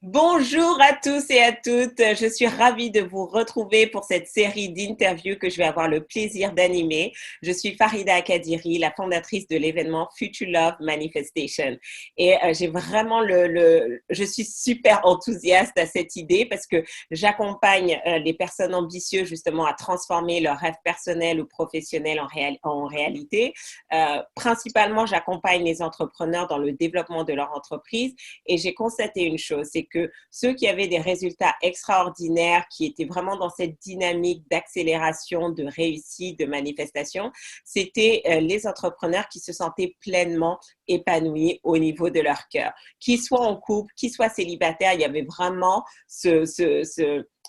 Bonjour à tous et à toutes. Je suis ravie de vous retrouver pour cette série d'interviews que je vais avoir le plaisir d'animer. Je suis Farida Kadiri, la fondatrice de l'événement Future Love Manifestation. Et je suis super enthousiaste à cette idée parce que j'accompagne les personnes ambitieuses justement à transformer leurs rêves personnels ou professionnels en réalité. Principalement, j'accompagne les entrepreneurs dans le développement de leur entreprise et j'ai constaté une chose, c'est que ceux qui avaient des résultats extraordinaires, qui étaient vraiment dans cette dynamique d'accélération, de réussite, de manifestation, c'était les entrepreneurs qui se sentaient pleinement épanouis au niveau de leur cœur. Qu'ils soient en couple, qu'ils soient célibataires, il y avait vraiment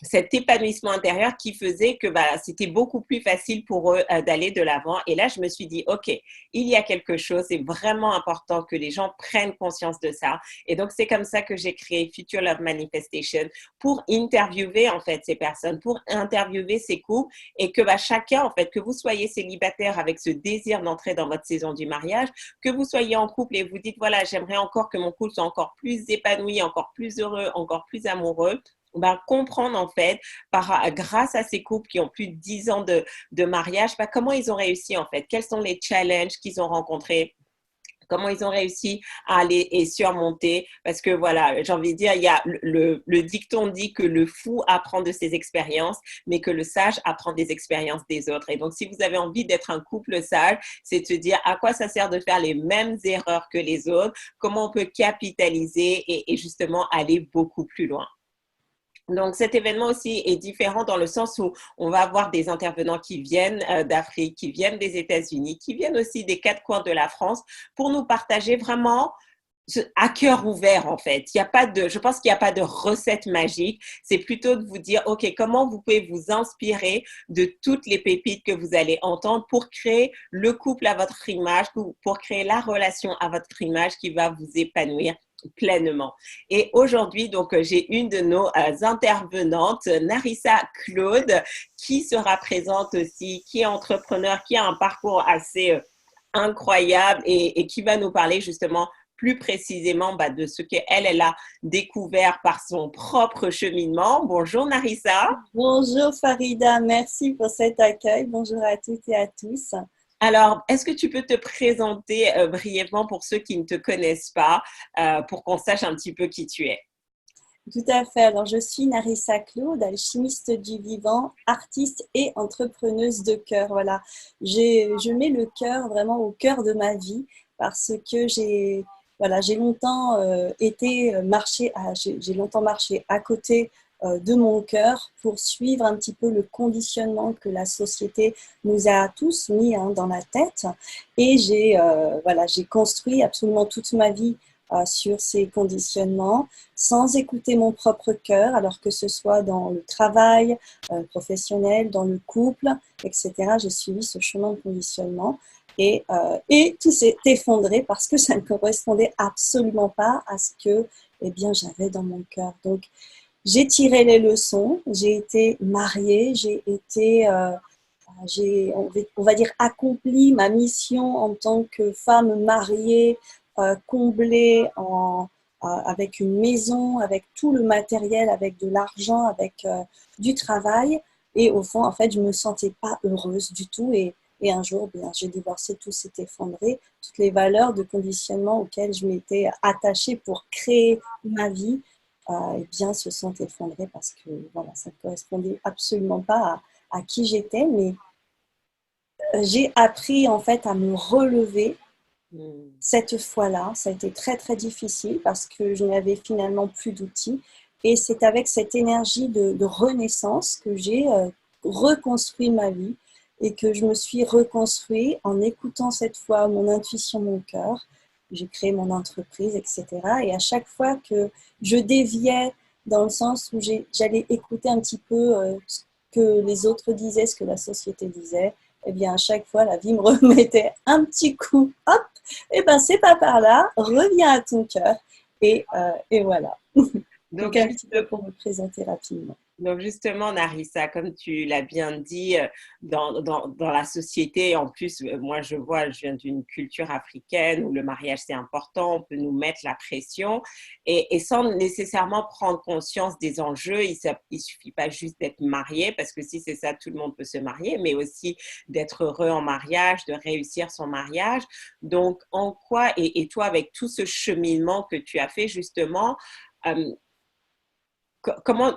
cet épanouissement intérieur qui faisait que c'était beaucoup plus facile pour eux d'aller de l'avant. Et là, je me suis dit, OK, il y a quelque chose, c'est vraiment important que les gens prennent conscience de ça. Et donc, c'est comme ça que j'ai créé Future Love Manifestation pour interviewer, en fait, ces personnes, pour interviewer ces couples et que chacun, en fait, que vous soyez célibataire avec ce désir d'entrer dans votre saison du mariage, que vous soyez en couple et vous dites, voilà, j'aimerais encore que mon couple soit encore plus épanoui, encore plus heureux, encore plus amoureux, comprendre en fait grâce à ces couples qui ont plus de 10 ans de mariage, comment ils ont réussi en fait, quels sont les challenges qu'ils ont rencontrés, comment ils ont réussi à aller et surmonter. Parce que voilà, j'ai envie de dire, il y a le dicton dit que le fou apprend de ses expériences, mais que le sage apprend des expériences des autres. Et donc, si vous avez envie d'être un couple sage, c'est de se dire à quoi ça sert de faire les mêmes erreurs que les autres, comment on peut capitaliser et justement aller beaucoup plus loin. Donc, cet événement aussi est différent dans le sens où on va avoir des intervenants qui viennent d'Afrique, qui viennent des États-Unis, qui viennent aussi des quatre coins de la France pour nous partager vraiment à cœur ouvert en fait. Je pense qu'il n'y a pas de recette magique. C'est plutôt de vous dire, OK, comment vous pouvez vous inspirer de toutes les pépites que vous allez entendre pour créer le couple à votre image, pour créer la relation à votre image qui va vous épanouir pleinement. Et aujourd'hui, donc, j'ai une de nos intervenantes, Narissa Claude, qui sera présente aussi, qui est entrepreneur, qui a un parcours assez incroyable et qui va nous parler justement plus précisément de ce qu'elle a découvert par son propre cheminement. Bonjour Narissa. Bonjour Farida, merci pour cet accueil. Bonjour à toutes et à tous. Alors, est-ce que tu peux te présenter brièvement pour ceux qui ne te connaissent pas, pour qu'on sache un petit peu qui tu es? Tout à fait. Alors, je suis Narissa Claude, alchimiste du vivant, artiste et entrepreneuse de cœur. Voilà, je mets le cœur vraiment au cœur de ma vie parce que j'ai longtemps j'ai longtemps marché à côté de mon cœur pour suivre un petit peu le conditionnement que la société nous a tous mis dans la tête. Et j'ai construit absolument toute ma vie sur ces conditionnements sans écouter mon propre cœur, alors que ce soit dans le travail professionnel, dans le couple, etc. J'ai suivi ce chemin de conditionnement et tout s'est effondré parce que ça ne correspondait absolument pas à ce que j'avais dans mon cœur. Donc, j'ai tiré les leçons, j'ai été mariée, on va dire, accompli ma mission en tant que femme mariée, comblée avec une maison, avec tout le matériel, avec de l'argent, avec du travail. Et au fond, en fait, je ne me sentais pas heureuse du tout. Et un jour, j'ai divorcé, tout s'est effondré. Toutes les valeurs de conditionnement auxquelles je m'étais attachée pour créer ma vie, se sont effondrées parce que voilà, ça ne correspondait absolument pas à qui j'étais. Mais j'ai appris en fait à me relever cette fois-là. Ça a été très très difficile parce que je n'avais finalement plus d'outils. Et c'est avec cette énergie de renaissance que j'ai reconstruit ma vie et que je me suis reconstruit en écoutant cette fois mon intuition, mon cœur. J'ai créé mon entreprise, etc. Et à chaque fois que je déviais dans le sens où j'allais écouter un petit peu ce que les autres disaient, ce que la société disait, à chaque fois, la vie me remettait un petit coup. Hop, c'est pas par là, reviens à ton cœur. Et voilà. Donc, Donc, un petit peu pour me présenter rapidement. Donc justement, Narissa, comme tu l'as bien dit, dans la société, en plus, moi je vois, je viens d'une culture africaine où le mariage c'est important, on peut nous mettre la pression et sans nécessairement prendre conscience des enjeux, il suffit pas juste d'être marié, parce que si c'est ça, tout le monde peut se marier, mais aussi d'être heureux en mariage, de réussir son mariage. Donc en quoi, et toi avec tout ce cheminement que tu as fait justement, euh, comment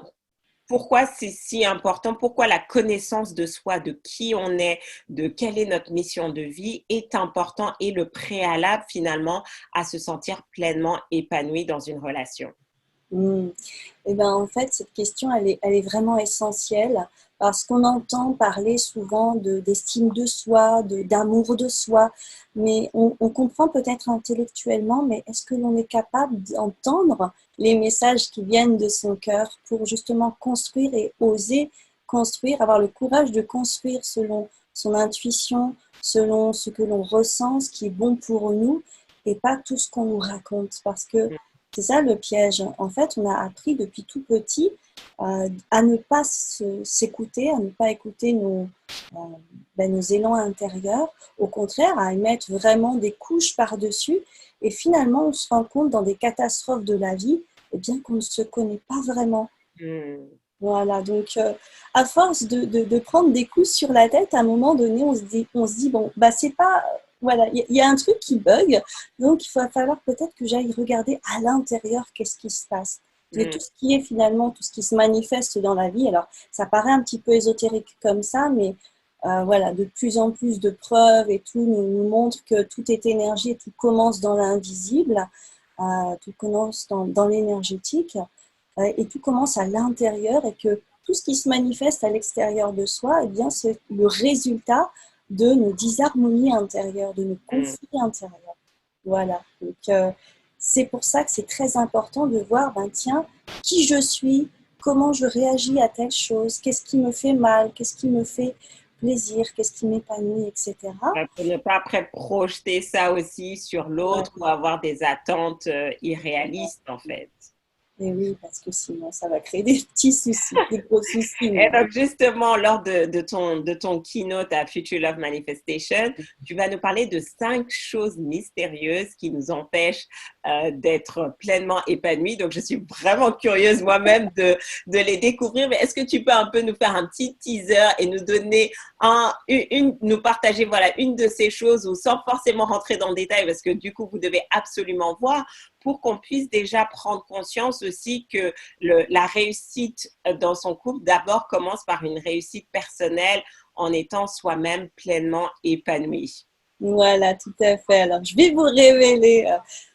pourquoi c'est si important, pourquoi la connaissance de soi, de qui on est, de quelle est notre mission de vie est important et le préalable finalement à se sentir pleinement épanoui dans une relation. Hmm. Eh ben, en fait, cette question, elle est vraiment essentielle parce qu'on entend parler souvent d'estime de soi, d'amour de soi, mais on comprend peut-être intellectuellement, mais est-ce que l'on est capable d'entendre les messages qui viennent de son cœur pour justement construire et oser construire, avoir le courage de construire selon son intuition, selon ce que l'on ressent, ce qui est bon pour nous, et pas tout ce qu'on nous raconte, parce que c'est ça le piège. En fait, on a appris depuis tout petit à ne pas s'écouter, à ne pas écouter euh, nos élans intérieurs. Au contraire, à émettre vraiment des couches par-dessus. Et finalement, on se rend compte dans des catastrophes de la vie, eh bien, qu'on ne se connaît pas vraiment. Mm. Voilà, donc à force de prendre des coups sur la tête, à un moment donné, on se dit bon, bah c'est pas, voilà, il y a un truc qui bug, donc il va falloir peut-être que j'aille regarder à l'intérieur qu'est-ce qui se passe. Et Mm. tout ce qui est finalement, tout ce qui se manifeste dans la vie, alors ça paraît un petit peu ésotérique comme ça, mais voilà, de plus en plus de preuves et tout nous montrent que tout est énergie, tout commence dans l'invisible, tout commence dans l'énergétique. Et tout commence à l'intérieur et que tout ce qui se manifeste à l'extérieur de soi, eh bien, c'est le résultat de nos disharmonies intérieures, de nos Mm. conflits intérieurs. Voilà. Donc, c'est pour ça que c'est très important de voir, ben tiens, qui je suis, comment je réagis à telle chose, qu'est-ce qui me fait mal, qu'est-ce qui me fait plaisir, qu'est-ce qui m'épanouit, etc. Ouais, pour ne pas après projeter ça aussi sur Ouais. l'autre ou avoir des attentes irréalistes en fait. Et oui, parce que sinon, ça va créer des petits soucis, des gros soucis Et même. donc, justement, lors de ton keynote à Future Love Manifestation, tu vas nous parler de 5 choses mystérieuses qui nous empêchent d'être pleinement épanouis. Donc, je suis vraiment curieuse moi-même de les découvrir. Mais est-ce que tu peux un peu nous faire un petit teaser et nous donner nous partager voilà, une de ces choses ou sans forcément rentrer dans le détail parce que du coup, vous devez absolument voir pour qu'on puisse déjà prendre conscience aussi que la réussite dans son couple d'abord commence par une réussite personnelle en étant soi-même pleinement épanoui. Voilà, tout à fait. Alors, je vais vous révéler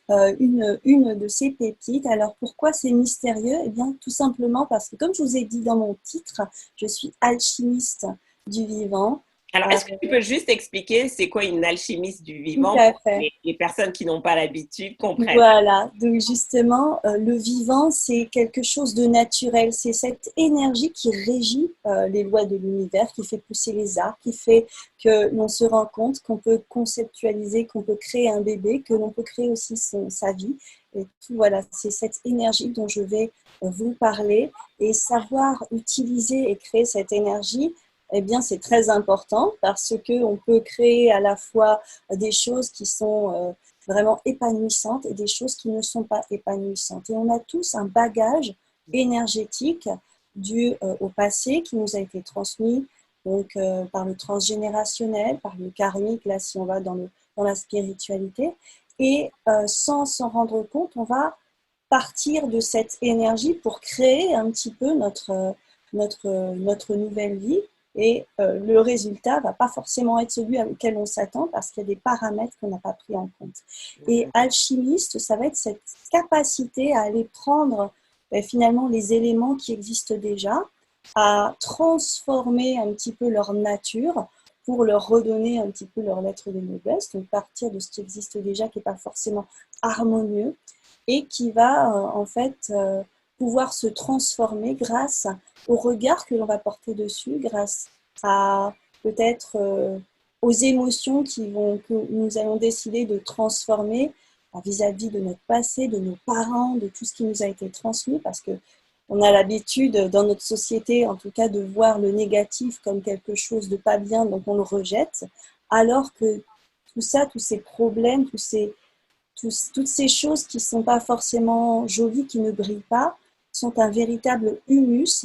une de ces pépites. Alors, pourquoi c'est mystérieux? Eh bien, tout simplement parce que, comme je vous ai dit dans mon titre, je suis alchimiste du vivant. Alors, Euh, est-ce que tu peux juste expliquer c'est quoi une alchimiste du Tout vivant à pour que fait. les personnes qui n'ont pas l'habitude comprennent? Voilà, donc justement, le vivant, c'est quelque chose de naturel. C'est cette énergie qui régit les lois de l'univers, qui fait pousser les arbres, qui fait que l'on se rend compte qu'on peut conceptualiser, qu'on peut créer un bébé, que l'on peut créer aussi sa vie. Et tout, voilà, c'est cette énergie dont je vais vous parler. Et savoir utiliser et créer cette énergie, eh bien, c'est très important parce qu'on peut créer à la fois des choses qui sont vraiment épanouissantes et des choses qui ne sont pas épanouissantes. Et on a tous un bagage énergétique dû au passé qui nous a été transmis donc, par le transgénérationnel, par le karmique, là si on va dans la spiritualité. Et sans s'en rendre compte, on va partir de cette énergie pour créer un petit peu notre nouvelle vie. Et le résultat ne va pas forcément être celui auquel on s'attend parce qu'il y a des paramètres qu'on n'a pas pris en compte. Et alchimiste, ça va être cette capacité à aller prendre finalement les éléments qui existent déjà, à transformer un petit peu leur nature pour leur redonner un petit peu leur lettre de noblesse, donc partir de ce qui existe déjà qui n'est pas forcément harmonieux et qui va en fait pouvoir se transformer grâce au regard que l'on va porter dessus, grâce à peut-être aux émotions que nous allons décider de transformer vis-à-vis de notre passé, de nos parents, de tout ce qui nous a été transmis, parce que On a l'habitude dans notre société, en tout cas, de voir le négatif comme quelque chose de pas bien, donc on le rejette, alors que tout ça, tous ces problèmes, toutes ces choses qui ne sont pas forcément jolies, qui ne brillent pas, sont un véritable humus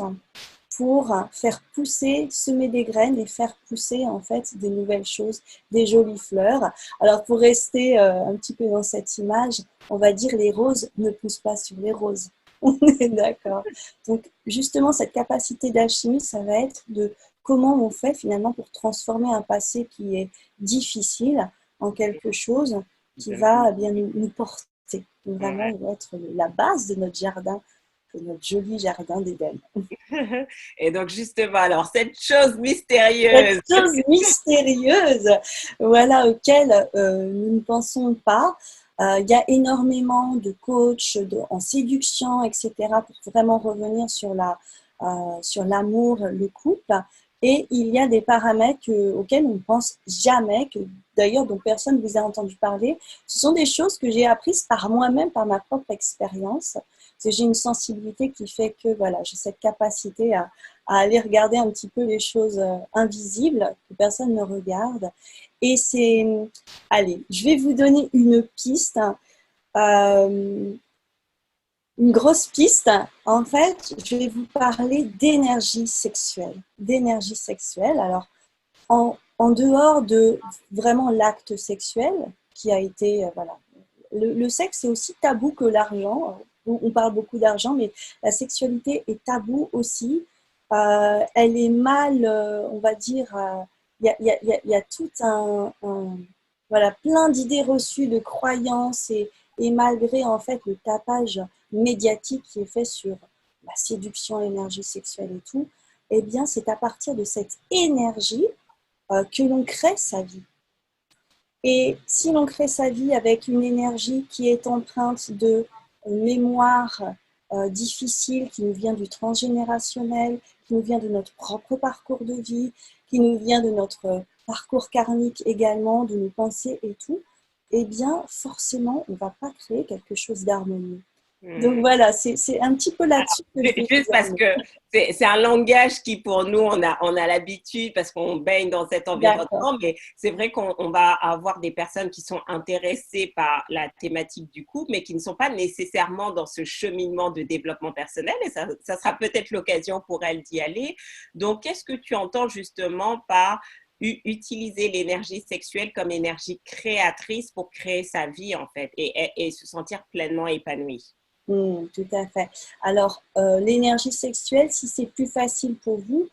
pour faire pousser, semer des graines et faire pousser en fait des nouvelles choses, des jolies fleurs. Alors pour rester un petit peu dans cette image, on va dire les roses ne poussent pas sur les roses. On est d'accord. Donc justement, cette capacité d'alchimie, ça va être de comment on fait finalement pour transformer un passé qui est difficile en quelque chose qui va bien nous porter. Donc, vraiment, Ouais. il va être la base de notre jardin, de notre joli jardin d'Éden. Et donc, justement, alors, cette chose Cette mystérieuse. chose mystérieuse, voilà, auquel nous ne pensons pas. Il y a énormément de coachs en séduction, etc., pour vraiment revenir sur l'amour, le couple. Et il y a des paramètres auxquels on ne pense jamais, que d'ailleurs dont personne ne vous a entendu parler. Ce sont des choses que j'ai apprises par moi-même, par ma propre expérience. Parce que j'ai une sensibilité qui fait que voilà, j'ai cette capacité à aller regarder un petit peu les choses invisibles que personne ne regarde. Et c'est, allez, je vais vous donner une piste, euh, une grosse piste. En fait, je vais vous parler d'énergie sexuelle. D'énergie sexuelle. Alors, en dehors de vraiment l'acte sexuel qui a été, voilà, le sexe est aussi tabou que l'argent. On parle beaucoup d'argent, mais la sexualité est tabou aussi. Elle est mal, on va dire, il y a tout voilà, plein d'idées reçues, de croyances, et malgré en fait le tapage médiatique qui est fait sur la séduction, l'énergie sexuelle et tout, eh bien c'est à partir de cette énergie que l'on crée sa vie. Et si l'on crée sa vie avec une énergie qui est empreinte de mémoire difficile, qui nous vient du transgénérationnel, qui nous vient de notre propre parcours de vie, qui nous vient de notre parcours karmique également, de nos pensées et tout, eh bien forcément, on ne va pas créer quelque chose d'harmonieux. Donc Hmm. voilà, c'est un petit peu là-dessus que je vais Juste vous parce amener. que c'est un langage qui, pour nous, on a l'habitude parce qu'on baigne dans cet D'accord. environnement, mais c'est vrai qu'on va avoir des personnes qui sont intéressées par la thématique du couple, mais qui ne sont pas nécessairement dans ce cheminement de développement personnel, et ça sera peut-être l'occasion pour elles d'y aller. Donc, qu'est-ce que tu entends justement par utiliser l'énergie sexuelle comme énergie créatrice pour créer sa vie, en fait, et se sentir pleinement épanoui? Tout à fait. Alors, l'énergie sexuelle, si c'est plus facile pour vous,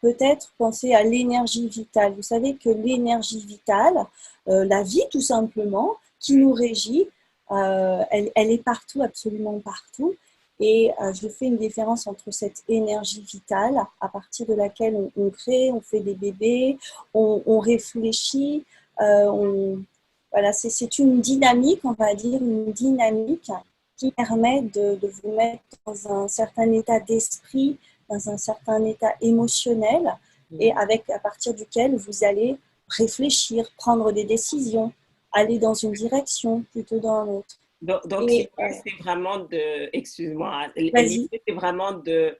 peut-être penser à l'énergie vitale. Vous savez que l'énergie vitale, la vie tout simplement, qui nous régit, elle est partout, absolument partout. Et je fais une différence entre cette énergie vitale, à partir de laquelle on crée, on fait des bébés, on réfléchit, voilà, c'est une dynamique, on va dire, une dynamique qui permet de vous mettre dans un certain état d'esprit, dans un certain état émotionnel, et avec, à partir duquel vous allez réfléchir, prendre des décisions, aller dans une direction plutôt dans l'autre. Donc Et l'idée, c'est vraiment de, excuse-moi, vas-y. l'idée, c'est vraiment de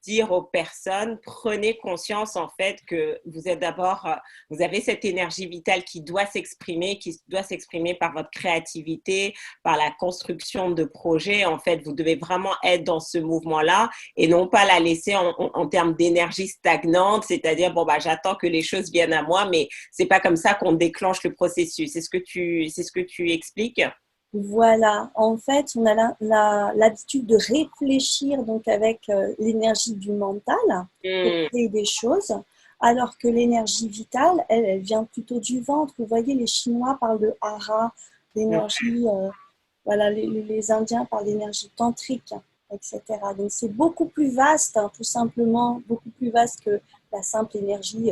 dire aux personnes, prenez conscience en fait que vous êtes d'abord, vous avez cette énergie vitale qui doit s'exprimer par votre créativité, par la construction de projets. En fait, vous devez vraiment être dans ce mouvement-là et non pas la laisser en termes d'énergie stagnante, c'est-à-dire, bon, bah, j'attends que les choses viennent à moi, mais c'est pas comme ça qu'on déclenche le processus. C'est ce que tu expliques? Voilà, en fait, on a l'habitude de réfléchir donc avec l'énergie du mental pour Hmm. créer des choses, alors que l'énergie vitale, elle vient plutôt du ventre. Vous voyez, les Chinois parlent de hara, l'énergie, voilà, les Indiens parlent d'énergie tantrique, etc. Donc c'est beaucoup plus vaste, hein, tout simplement, beaucoup plus vaste que la simple énergie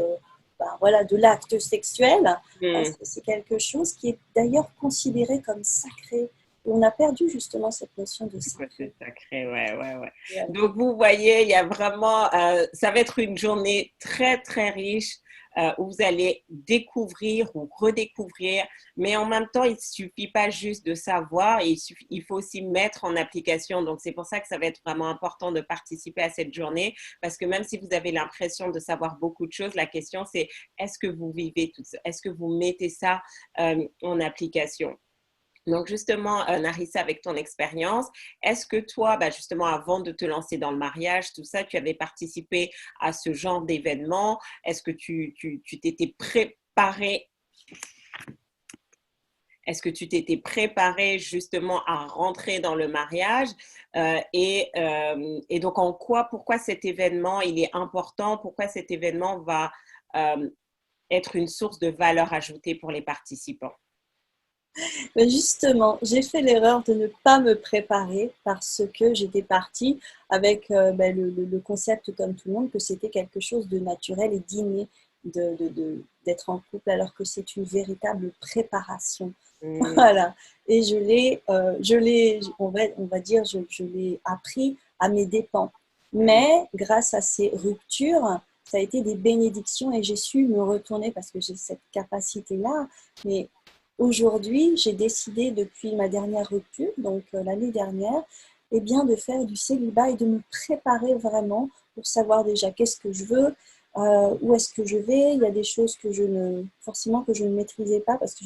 voilà, de l'acte sexuel. Hmm. C'est quelque chose qui est d'ailleurs considéré comme sacré. Et on a perdu justement cette notion de Ouais, sacré. c'est sacré, ouais, ouais, ouais. Voilà. Donc, vous voyez, il y a vraiment, ça va être une journée très, très riche où vous allez découvrir ou redécouvrir, mais en même temps, il ne suffit pas juste de savoir, il faut aussi mettre en application. Donc, c'est pour ça que ça va être vraiment important de participer à cette journée, parce que même si vous avez l'impression de savoir beaucoup de choses, la question c'est est-ce que vous vivez tout ça? Est-ce que vous mettez ça en application? Donc justement, Narissa, avec ton expérience, est-ce que toi, bah, justement, avant de te lancer dans le mariage, tout ça, tu avais participé à ce genre d'événement? Est-ce que tu t'étais préparé? Est-ce que tu t'étais préparé justement à rentrer dans le mariage? Et donc, pourquoi cet événement, il est important? Pourquoi cet événement va être une source de valeur ajoutée pour les participants? Mais justement, j'ai fait l'erreur de ne pas me préparer parce que j'étais partie avec le concept, comme tout le monde, que c'était quelque chose de naturel et d'inné d'être en couple, alors que c'est une véritable préparation. Voilà. Et on va dire, je l'ai appris à mes dépens. Mais grâce à ces ruptures, ça a été des bénédictions et j'ai su me retourner parce que j'ai cette capacité-là. Mais aujourd'hui, j'ai décidé depuis ma dernière rupture, donc l'année dernière, eh bien, de faire du célibat et de me préparer vraiment pour savoir déjà qu'est-ce que je veux, où est-ce que je vais. Il y a des choses que forcément que je ne maîtrisais pas parce que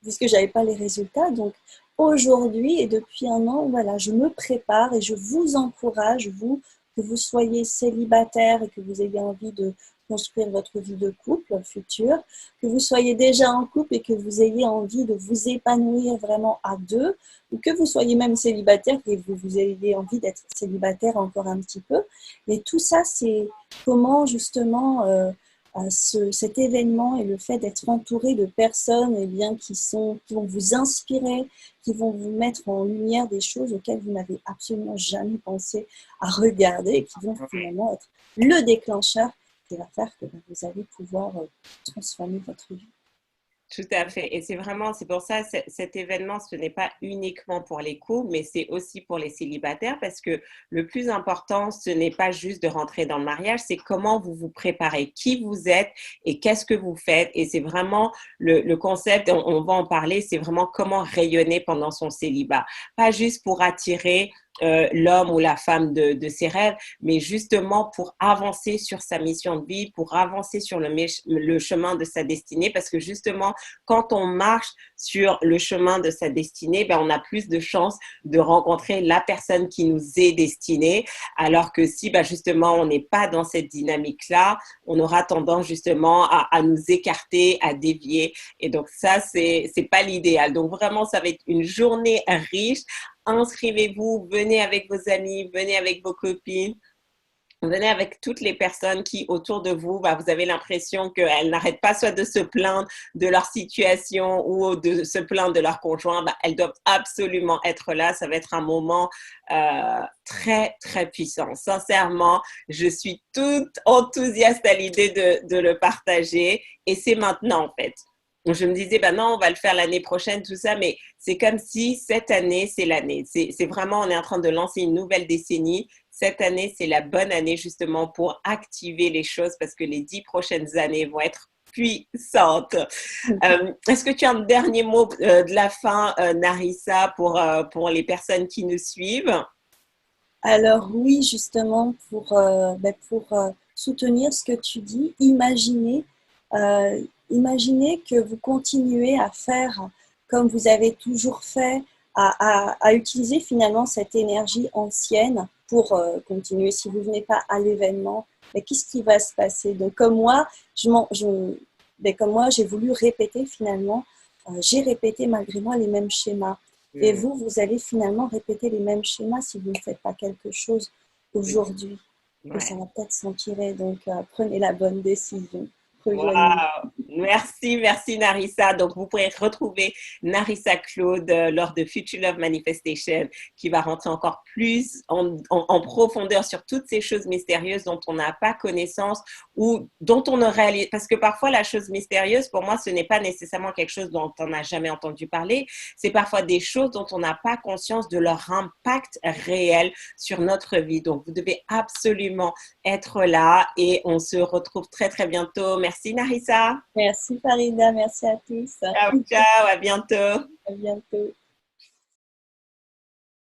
puisque je n'avais pas les résultats. Donc aujourd'hui et depuis un an, voilà, je me prépare et je vous encourage, vous, que vous soyez célibataire et que vous ayez envie de construire votre vie de couple future, que vous soyez déjà en couple et que vous ayez envie de vous épanouir vraiment à deux, ou que vous soyez même célibataire et que vous ayez envie d'être célibataire encore un petit peu. Mais tout ça, c'est comment justement cet événement et le fait d'être entouré de personnes eh bien, qui vont vous inspirer, qui vont vous mettre en lumière des choses auxquelles vous n'avez absolument jamais pensé à regarder et qui vont finalement être le déclencheur qui va faire que vous allez pouvoir transformer votre vie. Tout à fait. Et c'est pour ça, cet événement, ce n'est pas uniquement pour les couples, mais c'est aussi pour les célibataires parce que le plus important, ce n'est pas juste de rentrer dans le mariage, c'est comment vous vous préparez, qui vous êtes et qu'est-ce que vous faites. Et c'est vraiment le concept, on va en parler, c'est vraiment comment rayonner pendant son célibat. Pas juste pour attirer l'homme ou la femme de ses rêves, mais justement pour avancer sur sa mission de vie, pour avancer sur le chemin de sa destinée, parce que justement, quand on marche sur le chemin de sa destinée, ben, on a plus de chances de rencontrer la personne qui nous est destinée, alors que si ben, justement on n'est pas dans cette dynamique-là, on aura tendance justement à nous écarter, à dévier, et donc ça, c'est pas l'idéal. Donc vraiment, ça va être une journée riche. Inscrivez-vous, venez avec vos amis, venez avec vos copines, venez avec toutes les personnes qui, autour de vous, bah, vous avez l'impression qu'elles n'arrêtent pas soit de se plaindre de leur situation ou de se plaindre de leur conjoint. Bah, elles doivent absolument être là. Ça va être un moment très, très puissant. Sincèrement, je suis toute enthousiaste à l'idée de le partager et c'est maintenant en fait. Je me disais, ben non, on va le faire l'année prochaine, tout ça, mais c'est comme si cette année, c'est l'année. C'est vraiment, on est en train de lancer une nouvelle décennie. Cette année, c'est la bonne année justement pour activer les choses parce que les 10 prochaines années vont être puissantes. Est-ce que tu as un dernier mot de la fin, Narissa, pour les personnes qui nous suivent? Alors oui, justement, pour soutenir ce que tu dis, imaginez que vous continuez à faire comme vous avez toujours fait, à utiliser finalement cette énergie ancienne pour continuer. Si vous ne venez pas à l'événement, mais qu'est-ce qui va se passer? Donc comme moi, comme moi, j'ai voulu répéter finalement, j'ai répété malgré moi les mêmes schémas. Et vous allez finalement répéter les mêmes schémas si vous ne faites pas quelque chose aujourd'hui. Ouais. Et ça va peut-être s'empirer. Donc, prenez la bonne décision. Rejoignez. Wow, Merci Narissa. Donc, vous pourrez retrouver Narissa Claude lors de Future Love Manifestation qui va rentrer encore plus en profondeur sur toutes ces choses mystérieuses dont on n'a pas connaissance ou dont on ne réalise. Parce que parfois, la chose mystérieuse, pour moi, ce n'est pas nécessairement quelque chose dont on n'a jamais entendu parler. C'est parfois des choses dont on n'a pas conscience de leur impact réel sur notre vie. Donc, vous devez absolument être là et on se retrouve très, très bientôt. Merci Narissa. Merci Farida, merci à tous. Ciao, ciao, à bientôt. À bientôt.